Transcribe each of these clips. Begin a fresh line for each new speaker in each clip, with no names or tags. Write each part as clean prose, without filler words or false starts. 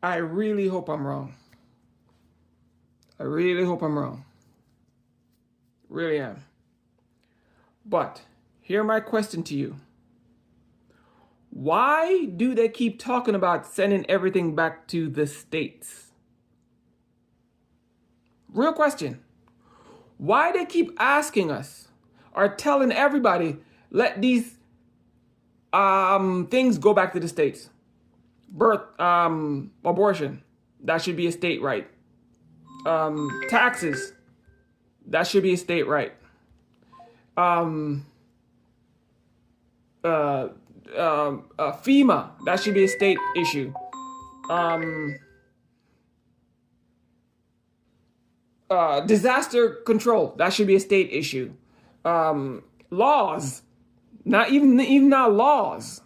I really hope I'm wrong. I really hope I'm wrong. Really am. But here's my question to you. Why do they keep talking about sending everything back to the states? Real question. Why they keep asking us or telling everybody, let these things go back to the states? Abortion, that should be a state right. Taxes, that should be a state right. FEMA, that should be a state issue. Disaster control, that should be a state issue. Laws, not even not laws,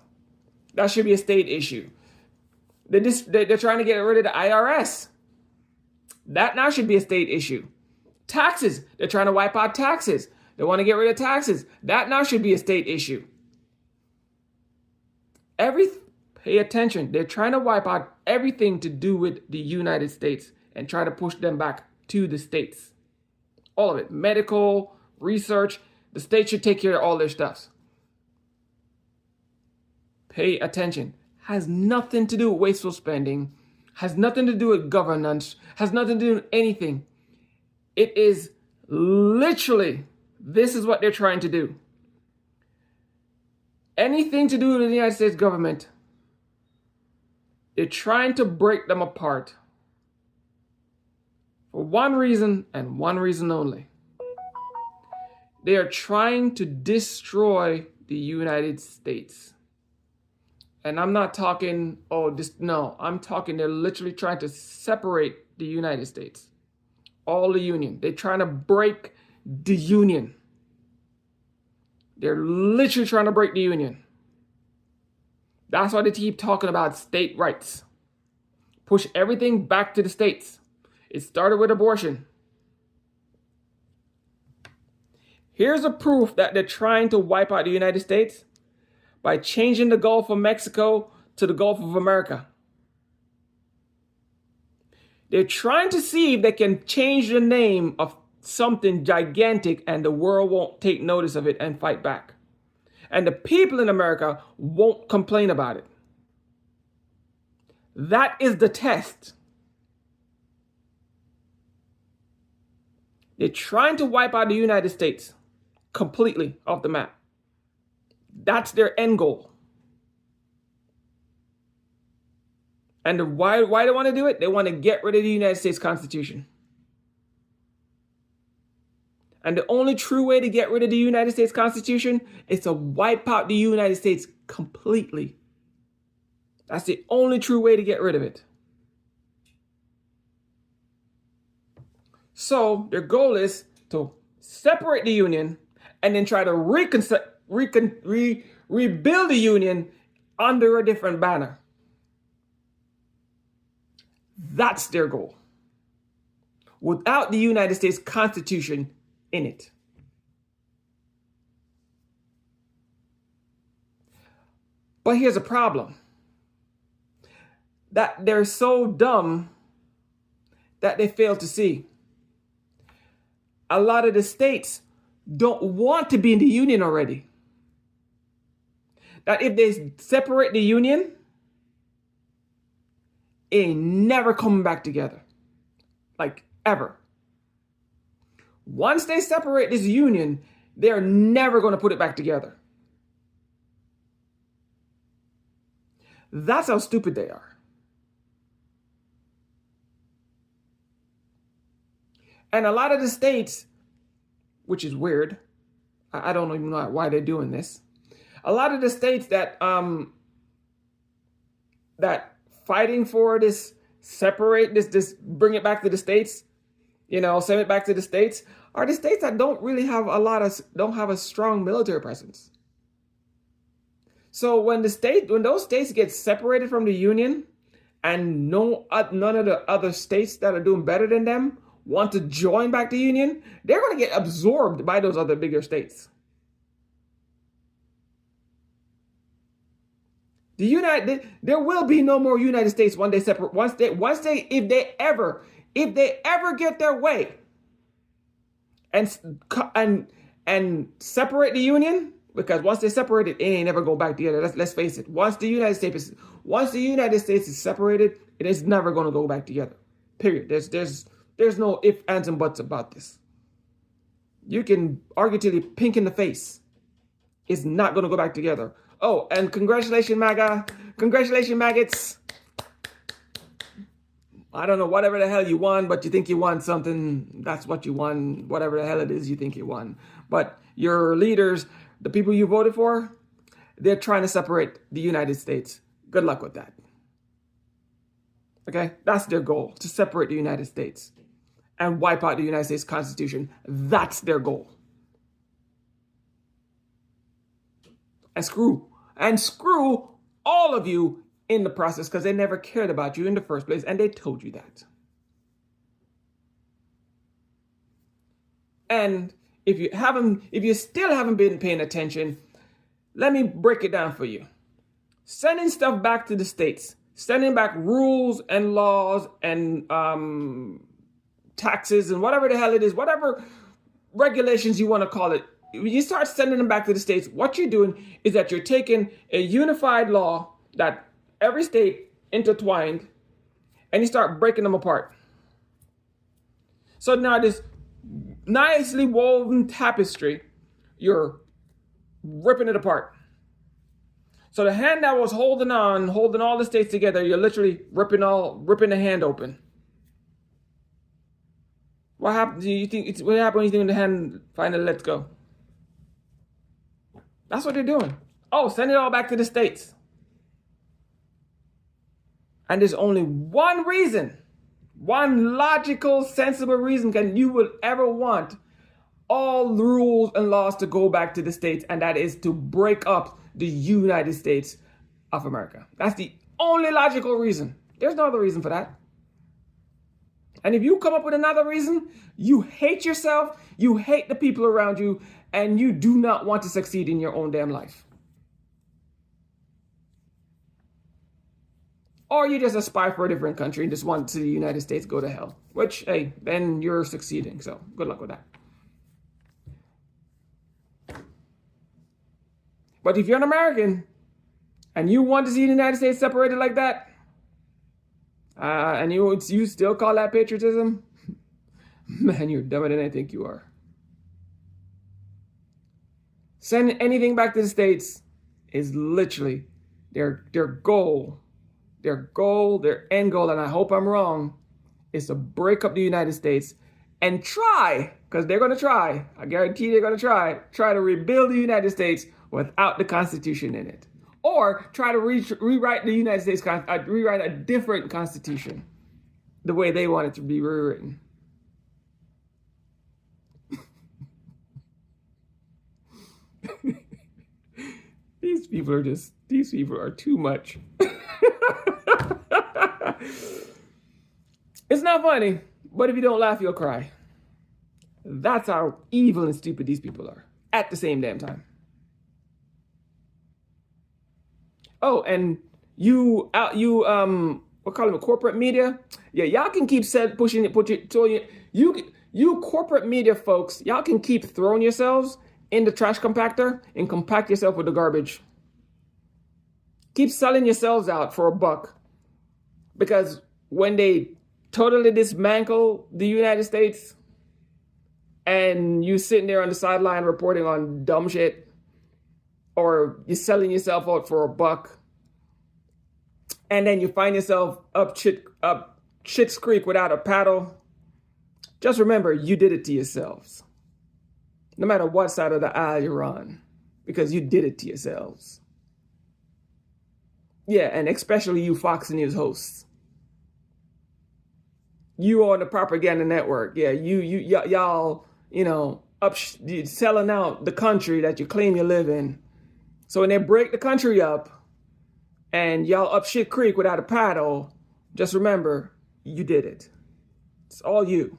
that should be a state issue. They're trying to get rid of the IRS. That now should be a state issue. Taxes, they're trying to wipe out taxes. They want to get rid of taxes. That now should be a state issue. Pay attention. They're trying to wipe out everything to do with the United States and try to push them back to the states. All of it. Medical, research. The state should take care of all their stuff. Pay attention. Has nothing to do with wasteful spending. Has nothing to do with governance. Has nothing to do with anything. It is literally, this is what they're trying to do. Anything to do with the United States government, they're trying to break them apart. For one reason and one reason only. They are trying to destroy the United States. And I'm not talking, I'm talking they're literally trying to separate the United States. All the union. They're trying to break the union. They're literally trying to break the union. That's why they keep talking about state rights. Push everything back to the states. It started with abortion. Here's a proof that they're trying to wipe out the United States by changing the Gulf of Mexico to the Gulf of America. They're trying to see if they can change the name of something gigantic and the world won't take notice of it and fight back. And the people in America won't complain about it. That is the test. They're trying to wipe out the United States completely off the map. That's their end goal. And why they want to do it? They want to get rid of the United States Constitution. And the only true way to get rid of the United States Constitution is to wipe out the United States completely. That's the only true way to get rid of it. So their goal is to separate the Union and then try to rebuild the Union under a different banner. That's their goal. Without the United States Constitution in it. But here's a problem. That they're so dumb that they fail to see. A lot of the states don't want to be in the Union already. That if they separate the Union, it ain't never coming back together. Like, ever. Once they separate this Union, they're never going to put it back together. That's how stupid they are. And a lot of the states, which is weird, I don't even know why they're doing this. A lot of the states that fighting for this, separate this, bring it back to the states, send it back to the states, are the states that don't really have don't have a strong military presence. So when those states get separated from the Union, and none of the other states that are doing better than them want to join back the Union, they're going to get absorbed by those other bigger states. There will be no more United States when they separate. If they ever get their way and separate the Union, because once they separate it ain't never go back together. Let's face it. Once the United States is separated, it is never going to go back together. Period. There's no ifs, ands, and buts about this. You can argue till you're pink in the face. It's not going to go back together. Oh, and congratulations, MAGA. Congratulations, maggots. I don't know, whatever the hell you won, but you think you won something. That's what you won. Whatever the hell it is you think you won. But your leaders, the people you voted for, they're trying to separate the United States. Good luck with that. Okay? That's their goal, to separate the United States and wipe out the United States Constitution. That's their goal. And screw all of you in the process, because they never cared about you in the first place, and they told you that. And if you still haven't been paying attention, let me break it down for you. Sending stuff back to the states, sending back rules and laws and taxes and whatever the hell it is, whatever regulations you want to call it, when you start sending them back to the states, what you're doing is that you're taking a unified law that every state intertwined, and you start breaking them apart. So now this nicely woven tapestry, you're ripping it apart. So the hand that was holding all the states together, you're literally ripping the hand open. What happened? What happened when you think the hand finally lets go? That's what they're doing. Oh, send it all back to the states. And there's only one reason, one logical, sensible reason you will ever want all the rules and laws to go back to the states, and that is to break up the United States of America. That's the only logical reason. There's no other reason for that. And if you come up with another reason, you hate yourself, you hate the people around you, and you do not want to succeed in your own damn life. Or you just aspire for a different country and just want to see the United States go to hell. Which, hey, then you're succeeding. So good luck with that. But if you're an American and you want to see the United States separated like that, and you still call that patriotism, man, you're dumber than I think you are. Sending anything back to the states is literally their goal. Their end goal, and I hope I'm wrong, is to break up the United States and try, because they're going to try, I guarantee they're going to try to rebuild the United States without the Constitution in it. Or try to rewrite the United States, rewrite a different Constitution the way they want it to be rewritten. These people are too much. It's not funny, but if you don't laugh, you'll cry. That's how evil and stupid these people are at the same damn time. Oh, and you call them corporate media? Yeah, y'all can keep pushing it, you corporate media folks, y'all can keep throwing yourselves in the trash compactor and compact yourself with the garbage. Keep selling yourselves out for $1, because when they totally dismantle the United States and you sitting there on the sideline reporting on dumb shit, or you're selling yourself out for $1, and then you find yourself up Shit's Creek without a paddle, just remember you did it to yourselves. No matter what side of the aisle you're on, because you did it to yourselves. Yeah, and especially you Fox News hosts. You on the propaganda network. Yeah, y'all, selling out the country that you claim you live in. So when they break the country up and y'all up Shit Creek without a paddle, just remember, you did it. It's all you.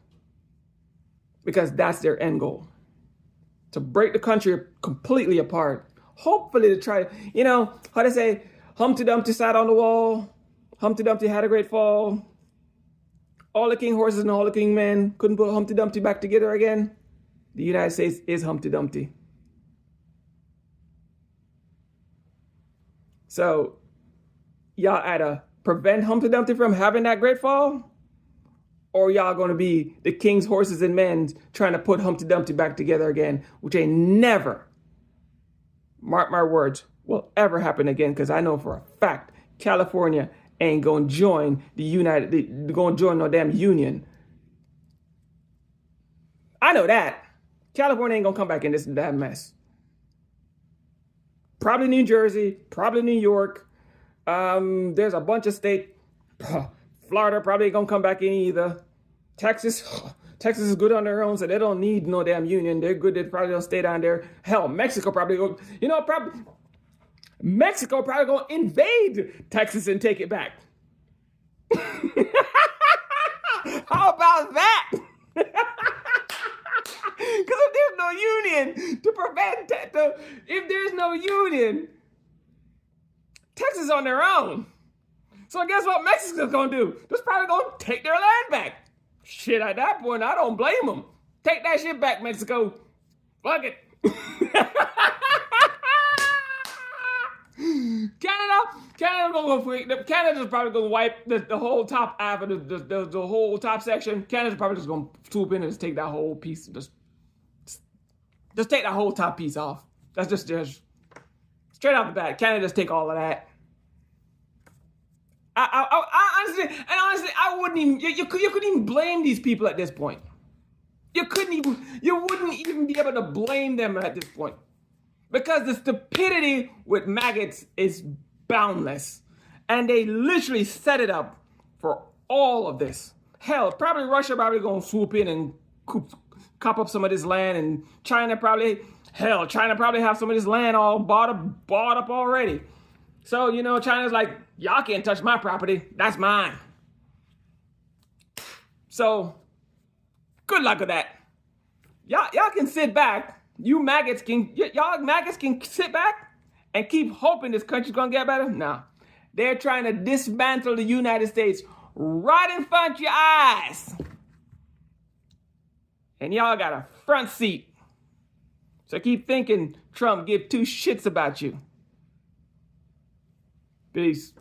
Because that's their end goal. To break the country completely apart. Hopefully to try, how they say, Humpty Dumpty sat on the wall. Humpty Dumpty had a great fall. All the king horses and all the king men couldn't put Humpty Dumpty back together again. The United States is Humpty Dumpty. So, y'all either prevent Humpty Dumpty from having that great fall, or y'all going to be the king's horses and men trying to put Humpty Dumpty back together again, which ain't never, mark my words, will ever happen again, because I know for a fact California ain't going to join going to join no damn union. I know that. California ain't going to come back in this damn mess. Probably New Jersey, probably New York. There's a bunch of states. Florida probably ain't going to come back in either. Texas is good on their own, so they don't need no damn union. They're good. They probably don't stay down there. Hell, Mexico probably go. Mexico probably gonna invade Texas and take it back. How about that? Because if there's no union to prevent if there's no union, Texas is on their own. So guess what Mexico's gonna do? They're probably gonna take their land back. Shit, at that point, I don't blame them. Take that shit back, Mexico. Fuck it. Canada's probably gonna wipe the whole top half of the whole top section. Canada's probably just gonna swoop in and just take that whole piece, just take that whole top piece off. That's just straight off the bat. Canada just take all of that. Honestly, I wouldn't even. You couldn't even blame these people at this point. You wouldn't even be able to blame them at this point. Because the stupidity with maggots is boundless. And they literally set it up for all of this. Hell, probably Russia probably going to swoop in and cop up some of this land. And China probably have some of this land all bought up already. So, China's like, y'all can't touch my property. That's mine. So, good luck with that. Y'all can sit back. Y'all maggots can sit back and keep hoping this country's gonna get better? No. They're trying to dismantle the United States right in front of your eyes. And y'all got a front seat. So keep thinking Trump give two shits about you. Peace.